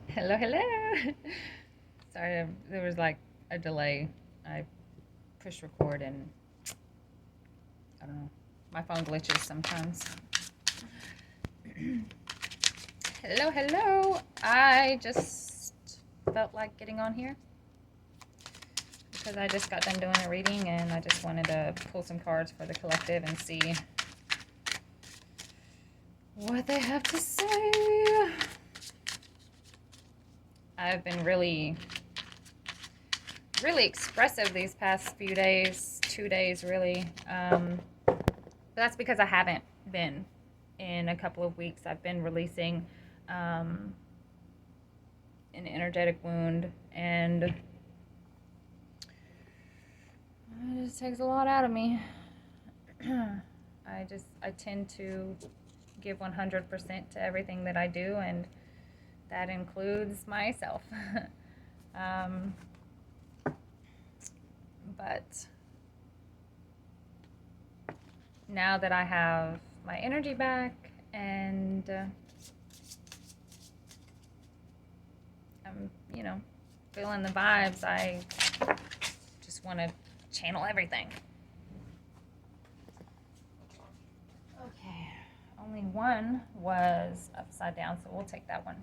Hello, hello. Sorry, there was like a delay. I pushed record and I don't know. My phone glitches sometimes. Hello, hello. I just felt like getting on here because I just got done doing a reading and I just wanted to pull some cards for the collective and see what they have to say. I've been really expressive these past few days, 2 days really. But that's because I haven't been in a couple of weeks. I've been releasing an energetic wound, and it just takes a lot out of me. I tend to give 100% to everything that I do, and that includes myself. But now that I have my energy back and I'm, feeling the vibes, I just want to channel everything. Okay, only one was upside down, so we'll take that one.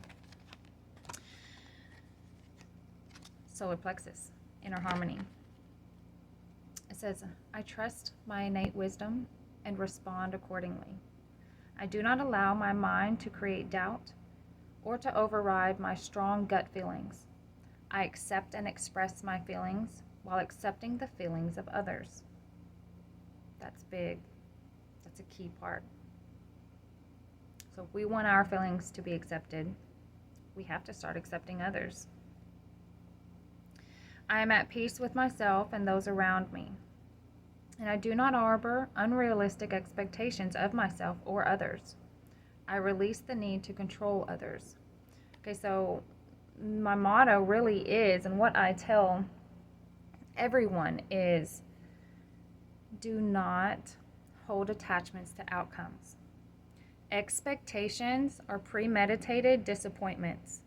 Solar plexus, inner harmony. It says, I trust my innate wisdom and respond accordingly. I do not allow my mind to create doubt or to override my strong gut feelings. I accept and express my feelings while accepting the feelings of others. That's big. That's a key part. So if we want our feelings to be accepted, we have to start accepting others. I am at peace with myself and those around me, and I do not harbor unrealistic expectations of myself or others. I release the need to control others. Okay, so my motto really is, and what I tell everyone is, do not hold attachments to outcomes. Expectations are premeditated disappointments.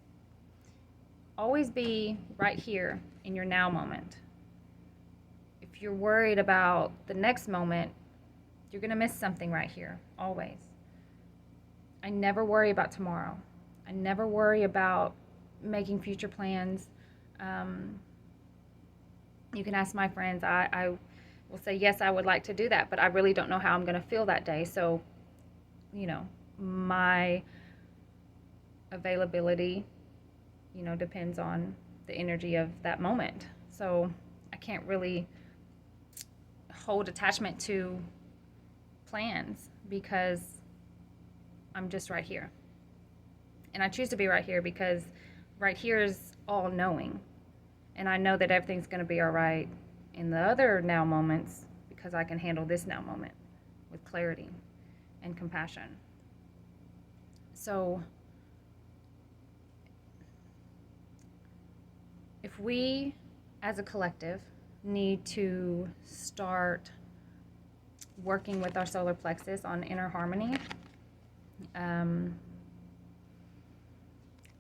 Always be right here in your now moment. If you're worried about the next moment, you're going to miss something right here, always. I never worry about tomorrow. I never worry about making future plans. You can ask my friends. I will say, yes, I would like to do that, but I really don't know how I'm going to feel that day. So, my availability, depends on the energy of that moment. So I can't really hold attachment to plans because I'm just right here. And I choose to be right here because right here is all knowing. And I know that everything's going to be all right in the other now moments because I can handle this now moment with clarity and compassion. So if we as a collective need to start working with our solar plexus on inner harmony, I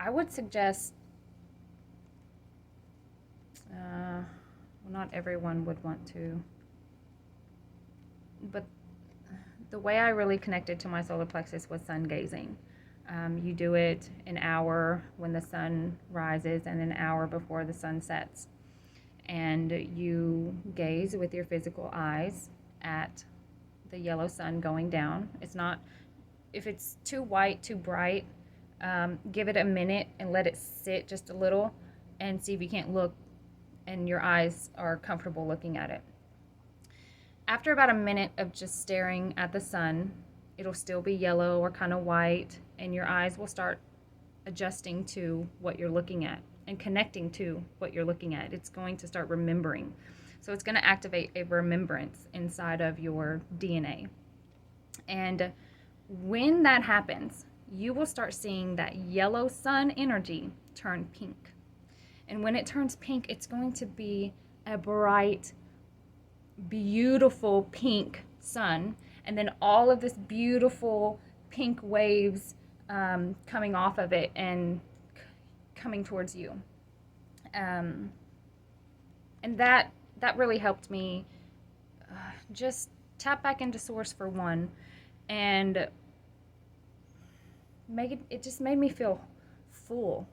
would suggest, well, not everyone would want to, but the way I really connected to my solar plexus was sun gazing. You do it an hour when the sun rises and an hour before the sun sets. And you gaze with your physical eyes at the yellow sun going down. It's not, if it's too white, too bright, give it a minute and let it sit just a little and see if you can't look and your eyes are comfortable looking at it. After about a minute of just staring at the sun, it'll still be yellow or kind of white, and your eyes will start adjusting to what you're looking at and connecting to what you're looking at. It's going to start remembering. So it's going to activate a remembrance inside of your DNA. And when that happens, you will start seeing that yellow sun energy turn pink. And when it turns pink, it's going to be a bright, beautiful pink sun. And then all of this beautiful pink waves coming off of it and coming towards you. And that really helped me just tap back into source for one, and it just made me feel full.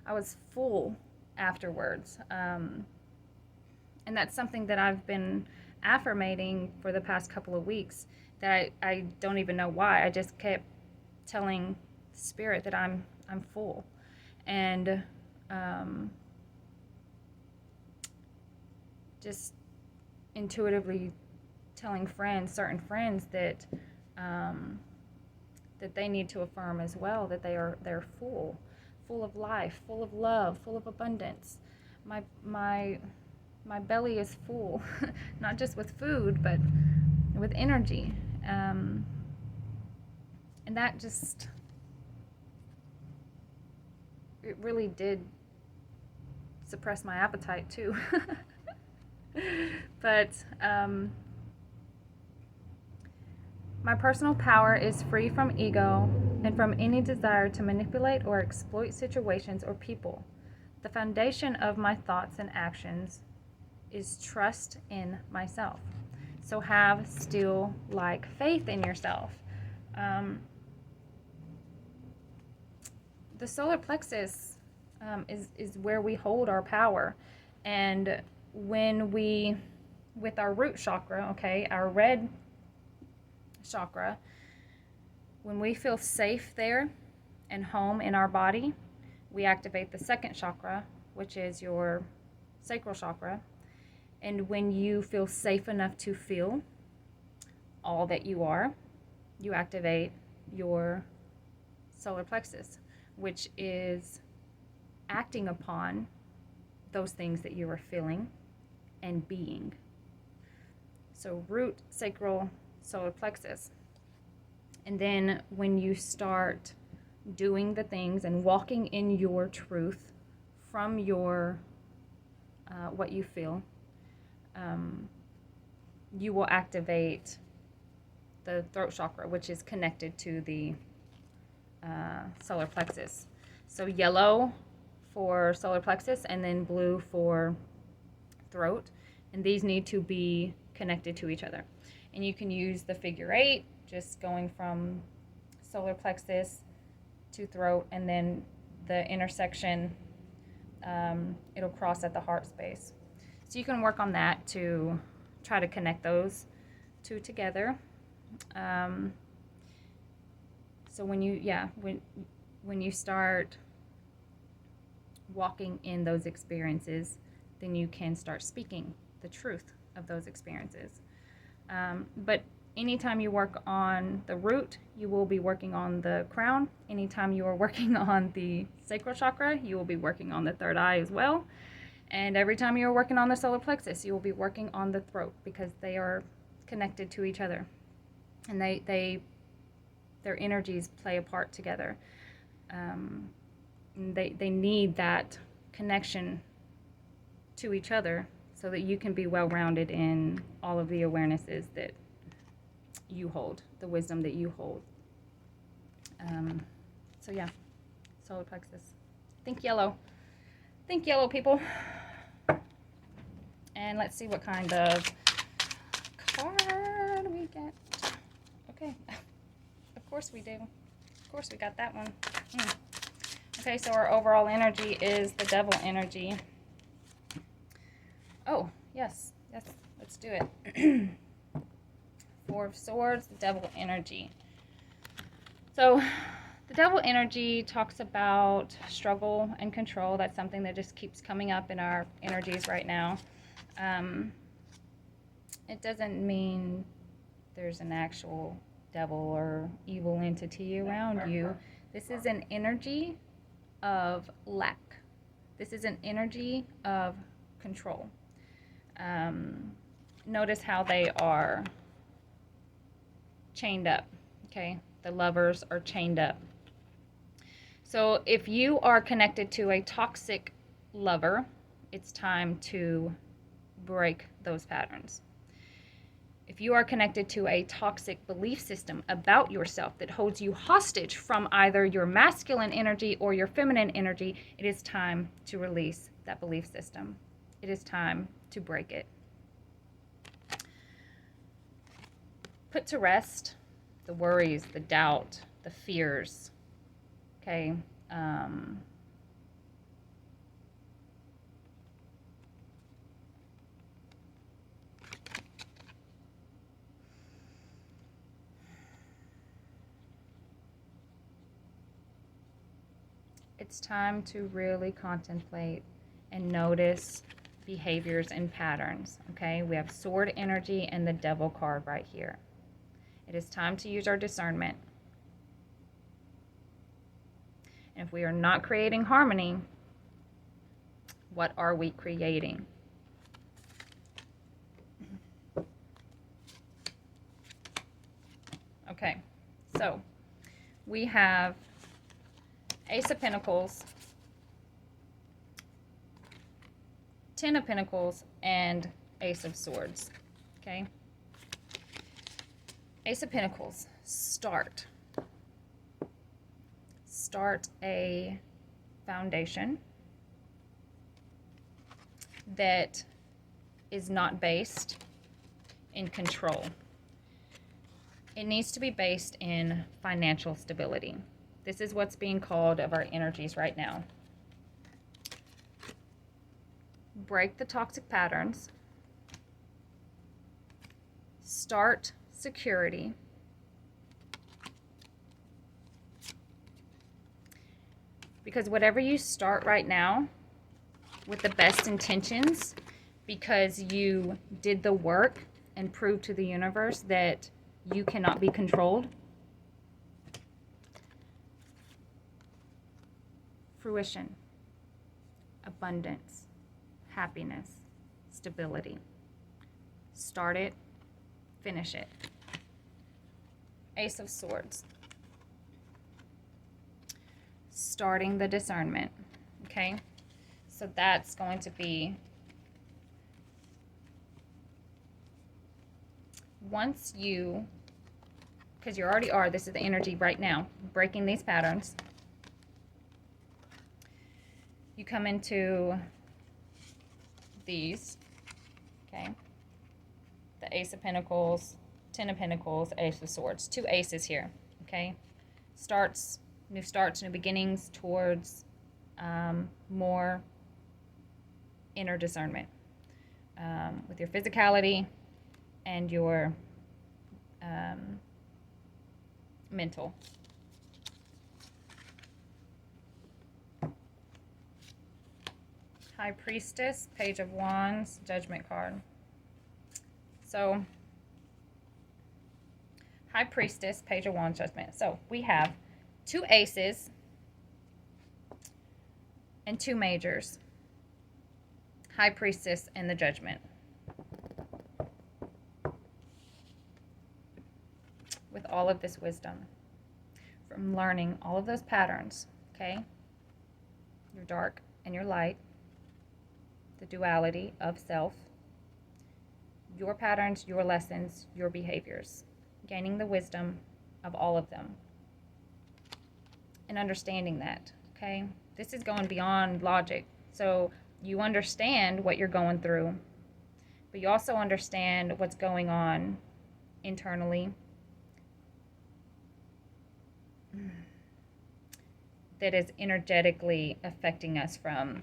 I was full afterwards. And that's something that I've been affirmating for the past couple of weeks, that I don't even know why. I just kept telling Spirit that I'm full. And just intuitively telling certain friends that that they need to affirm as well, that they're full of life, full of love, full of abundance. My belly is full, not just with food, but with energy. And that just, it really did suppress my appetite too. But my personal power is free from ego and from any desire to manipulate or exploit situations or people. The foundation of my thoughts and actions is trust in myself. So have still like faith in yourself. The solar plexus is where we hold our power. And when we, with our root chakra, okay, our red chakra, when we feel safe there and home in our body, we activate the second chakra, which is your sacral chakra. And when you feel safe enough to feel all that you are, you activate your solar plexus, which is acting upon those things that you are feeling and being. So root, sacral, solar plexus. And then when you start doing the things and walking in your truth from your what you feel, you will activate the throat chakra, which is connected to the solar plexus. So yellow for solar plexus and then blue for throat. And these need to be connected to each other. And you can use the figure 8, just going from solar plexus to throat, and then the intersection, it'll cross at the heart space. So you can work on that to try to connect those two together. So when you start walking in those experiences, then you can start speaking the truth of those experiences. But anytime you work on the root, you will be working on the crown. Anytime you are working on the sacral chakra, you will be working on the third eye as well. And every time you're working on the solar plexus, you will be working on the throat, because they are connected to each other. And their energies play a part together. They need that connection to each other so that you can be well-rounded in all of the awarenesses that you hold, the wisdom that you hold. So yeah, solar plexus. Think yellow. Think yellow, people. And let's see what kind of card we get. Okay. Of course we do. Of course we got that one. Okay, so our overall energy is the devil energy. Oh, yes, let's do it. Four of Swords, the devil energy. So the devil energy talks about struggle and control. That's something that just keeps coming up in our energies right now. It doesn't mean there's an actual devil or evil entity around you. This is an energy of lack. This is an energy of control. Notice how they are chained up, okay? The lovers are chained up. So if you are connected to a toxic lover, it's time to break those patterns. If you are connected to a toxic belief system about yourself that holds you hostage from either your masculine energy or your feminine energy, it is time to release that belief system. It is time to break it. Put to rest the worries, the doubt, the fears. Okay. It's time to really contemplate and notice behaviors and patterns. Okay, we have sword energy and the devil card right here. It is time to use our discernment. And if we are not creating harmony, what are we creating? Okay, so we have Ace of Pentacles, Ten of Pentacles, and Ace of Swords. Okay, Ace of Pentacles, start a foundation that is not based in control. It needs to be based in financial stability. This is what's being called of our energies right now. Break the toxic patterns. Start security. Because whatever you start right now with the best intentions, because you did the work and proved to the universe that you cannot be controlled, fruition, abundance, happiness, stability. Start it, finish it. Ace of Swords. Starting the discernment. Okay? So that's going to be once you, because you already are, this is the energy right now, breaking these patterns. You come into these, okay? The Ace of Pentacles, Ten of Pentacles, Ace of Swords. Two aces here, okay? New starts, new beginnings towards more inner discernment with your physicality and your mental. High Priestess, Page of Wands, Judgment card. So, High Priestess, Page of Wands, Judgment. So, we have two aces and two majors. High Priestess and the Judgment. With all of this wisdom from learning all of those patterns, okay? Your dark and your light, the duality of self, your patterns, your lessons, your behaviors, gaining the wisdom of all of them and understanding that, okay? This is going beyond logic. So you understand what you're going through, but you also understand what's going on internally that is energetically affecting us from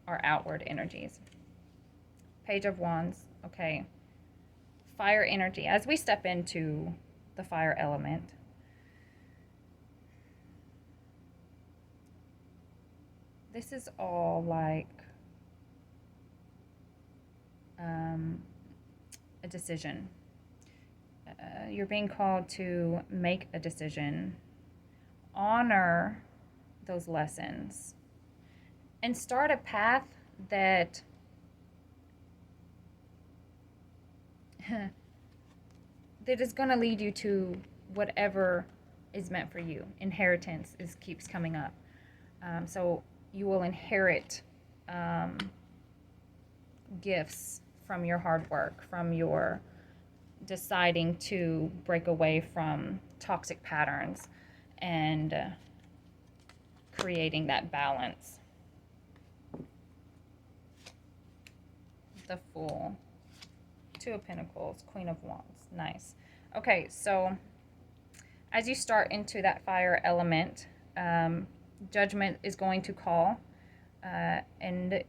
our outward energies. Page of Wands, okay. Fire energy. As we step into the fire element, this is all like a decision. You're being called to make a decision, honor those lessons, and start a path that that is going to lead you to whatever is meant for you. Inheritance keeps coming up. So you will inherit gifts from your hard work, from your deciding to break away from toxic patterns and creating that balance. The Fool, Two of Pentacles, Queen of Wands. Nice. Okay, so as you start into that fire element, judgment is going to call, and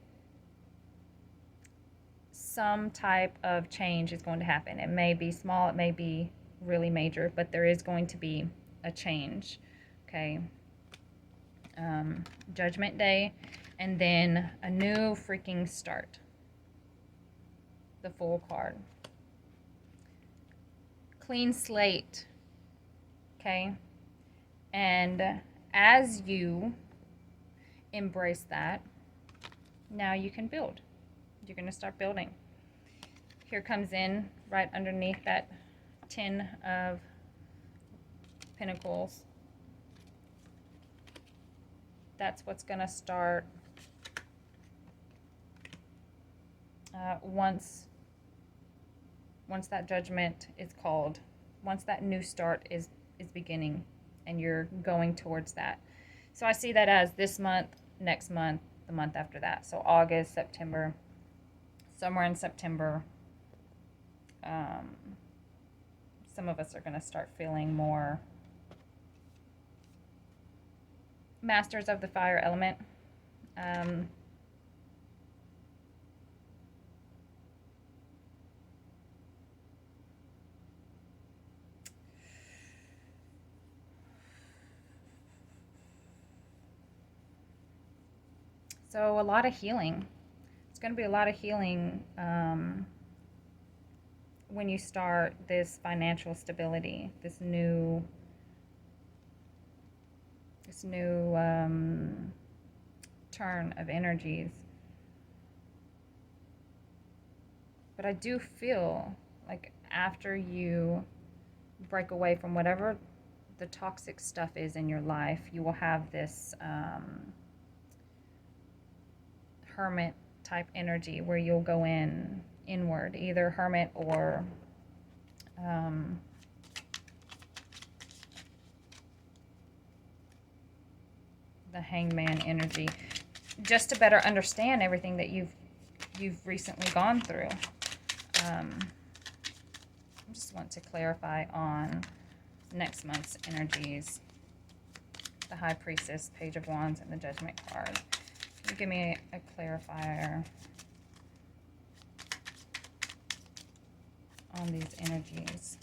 some type of change is going to happen. It may be small, it may be really major, but there is going to be a change. Okay. Judgment Day, and then a new freaking start. The Fool card. Clean slate. Okay. And as you embrace that, now you can build. You're going to start building. Here comes in right underneath that 10 of Pentacles. That's what's going to start once that judgment is called, once that new start is beginning and you're going towards that. So I see that as this month, next month, the month after that. So August, September, somewhere in September, some of us are going to start feeling more masters of the fire element. So a lot of healing. It's going to be a lot of healing when you start this financial stability, this new turn of energies. But I do feel like after you break away from whatever the toxic stuff is in your life, you will have this hermit type energy where you'll go inward, either hermit or the hangman energy, just to better understand everything that you've recently gone through. I just want to clarify on next month's energies. The High Priestess, Page of Wands, and the Judgment card. Can you give me a clarifier on these energies?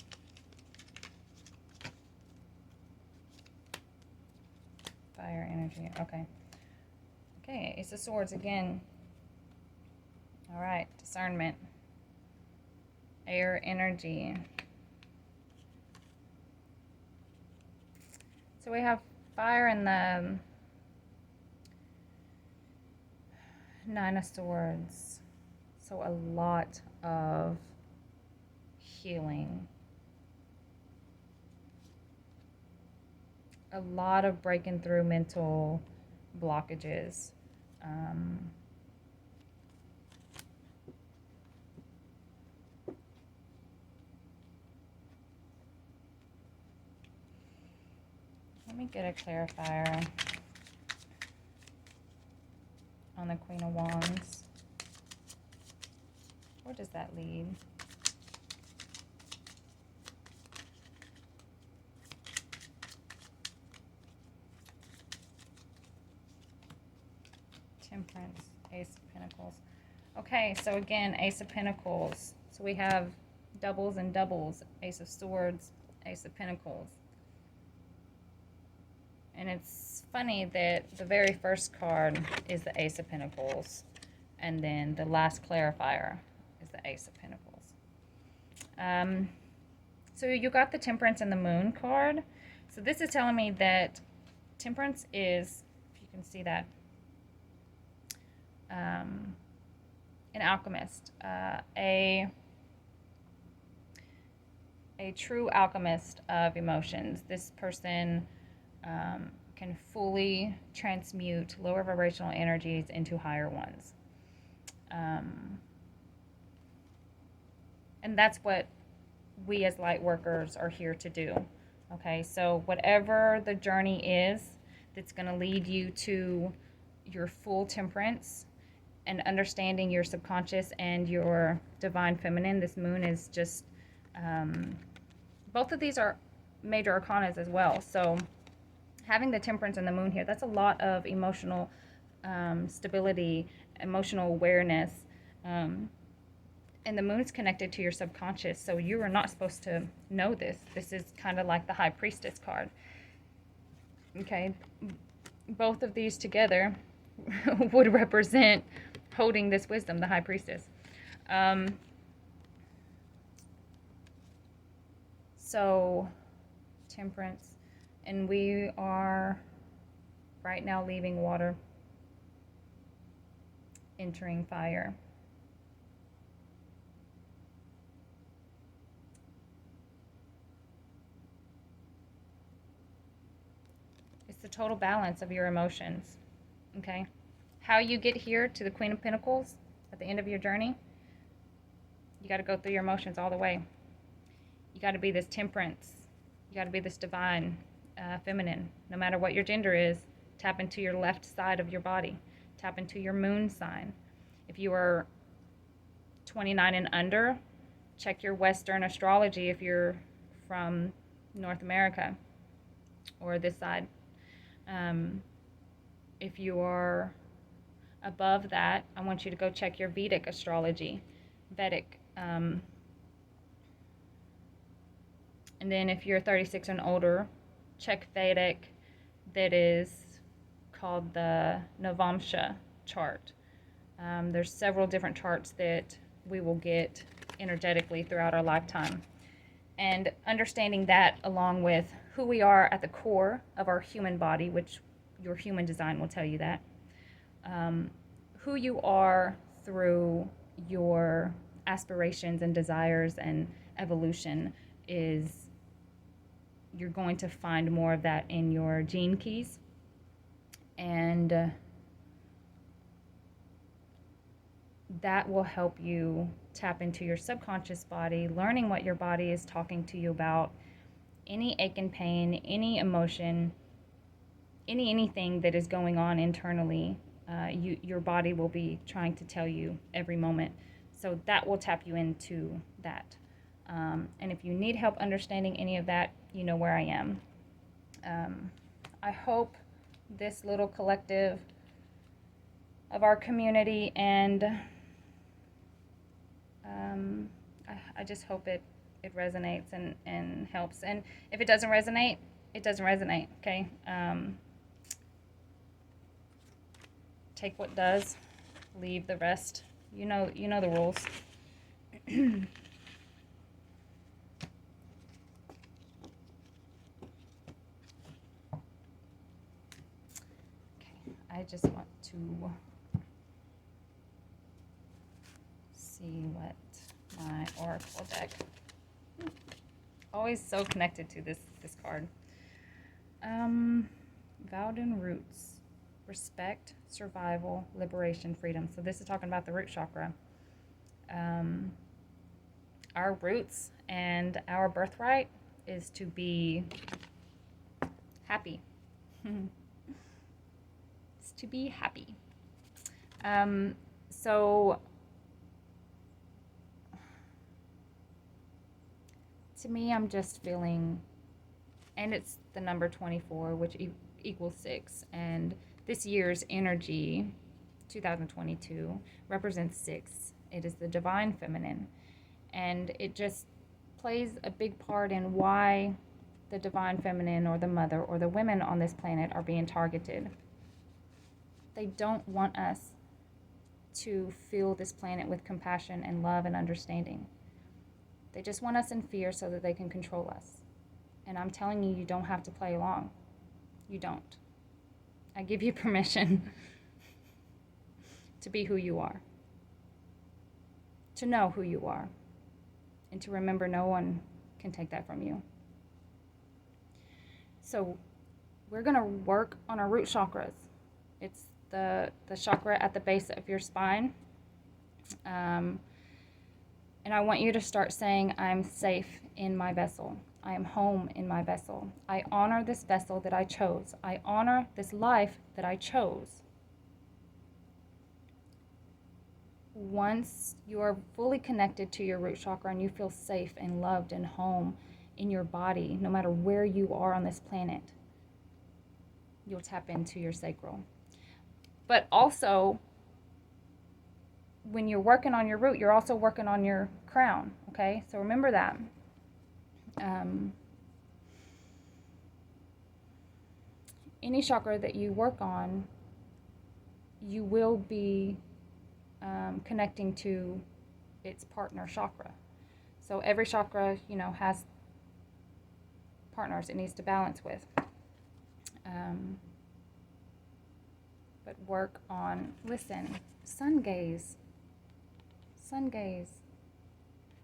Fire energy. Okay. Okay, Ace of Swords again. All right, discernment. Air energy. So we have fire in the Nine of Swords. So a lot of healing. A lot of breaking through mental blockages. Let me get a clarifier on the Queen of Wands. Where does that lead? Temperance, Ace of Pentacles. Okay, so again, Ace of Pentacles. So we have doubles and doubles. Ace of Swords, Ace of Pentacles. And it's funny that the very first card is the Ace of Pentacles, and then the last clarifier is the Ace of Pentacles. So you got the Temperance and the Moon card. So this is telling me that Temperance is, if you can see that, an alchemist, a true alchemist of emotions. This person can fully transmute lower vibrational energies into higher ones. And that's what we as light workers are here to do. Okay, so whatever the journey is that's going to lead you to your full temperance and understanding your subconscious and your divine feminine, this moon is just, both of these are major arcanas as well. So having the temperance and the moon here, that's a lot of emotional stability, emotional awareness. And the moon's connected to your subconscious, so you are not supposed to know this. This is kind of like the High Priestess card. Okay, both of these together would represent holding this wisdom, the High Priestess. So, temperance, and we are right now leaving water, entering fire. It's the total balance of your emotions, okay? How you get here to the Queen of Pentacles at the end of your journey, you got to go through your emotions all the way. You got to be this temperance. You got to be this divine feminine. No matter what your gender is, tap into your left side of your body. Tap into your moon sign. If you are 29 and under, check your Western astrology if you're from North America or this side. If you are above that, I want you to go check your Vedic astrology. And then if you're 36 and older, check Vedic, that is called the Navamsha chart. There's several different charts that we will get energetically throughout our lifetime. And understanding that along with who we are at the core of our human body, which your human design will tell you that, who you are through your aspirations and desires and evolution is, you're going to find more of that in your gene keys. And that will help you tap into your subconscious body, learning what your body is talking to you about, any ache and pain, any emotion, anything that is going on internally. Your body will be trying to tell you every moment. So that will tap you into that. And if you need help understanding any of that, you know where I am. I hope this little collective of our community, and I just hope it resonates and helps. And if it doesn't resonate, it doesn't resonate, okay? Take what does, leave the rest. You know the rules. Okay, I just want to see what my oracle deck. Always so connected to this card. Vowed roots. Respect, survival, liberation, freedom. So this is talking about the root chakra. Our roots and our birthright is to be happy. It's to be happy. So to me, I'm just feeling, and it's the number 24, which equals 6, and this year's energy, 2022, represents 6. It is the divine feminine. And it just plays a big part in why the divine feminine or the mother or the women on this planet are being targeted. They don't want us to fill this planet with compassion and love and understanding. They just want us in fear so that they can control us. And I'm telling you, you don't have to play along. You don't. I give you permission to be who you are, to know who you are, and to remember no one can take that from you. So we're going to work on our root chakras. It's the chakra at the base of your spine. And I want you to start saying, I'm safe in my vessel. I am home in my vessel. I honor this vessel that I chose. I honor this life that I chose. Once you are fully connected to your root chakra and you feel safe and loved and home in your body, no matter where you are on this planet, you'll tap into your sacral. But also, when you're working on your root, you're also working on your crown, okay? So remember that. Any chakra that you work on, you will be connecting to its partner chakra. So every chakra, has partners it needs to balance with. But work on, listen, sun gaze. Sun gaze.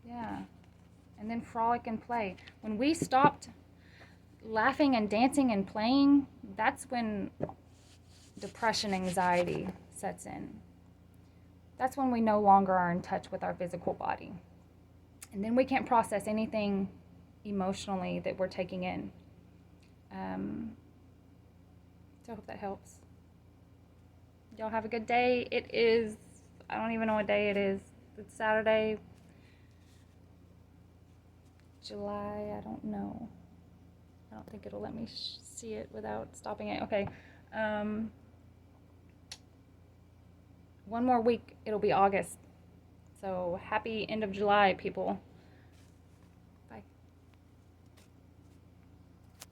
Yeah. And then frolic and play. When we stopped laughing and dancing and playing, that's when depression, anxiety sets in. That's when we no longer are in touch with our physical body. And then we can't process anything emotionally that we're taking in. So I hope that helps. Y'all have a good day. It is, I don't even know what day it is. It's Saturday, July, I don't know. I don't think it'll let me see it without stopping it. Okay. One more week, it'll be August. So happy end of July, people.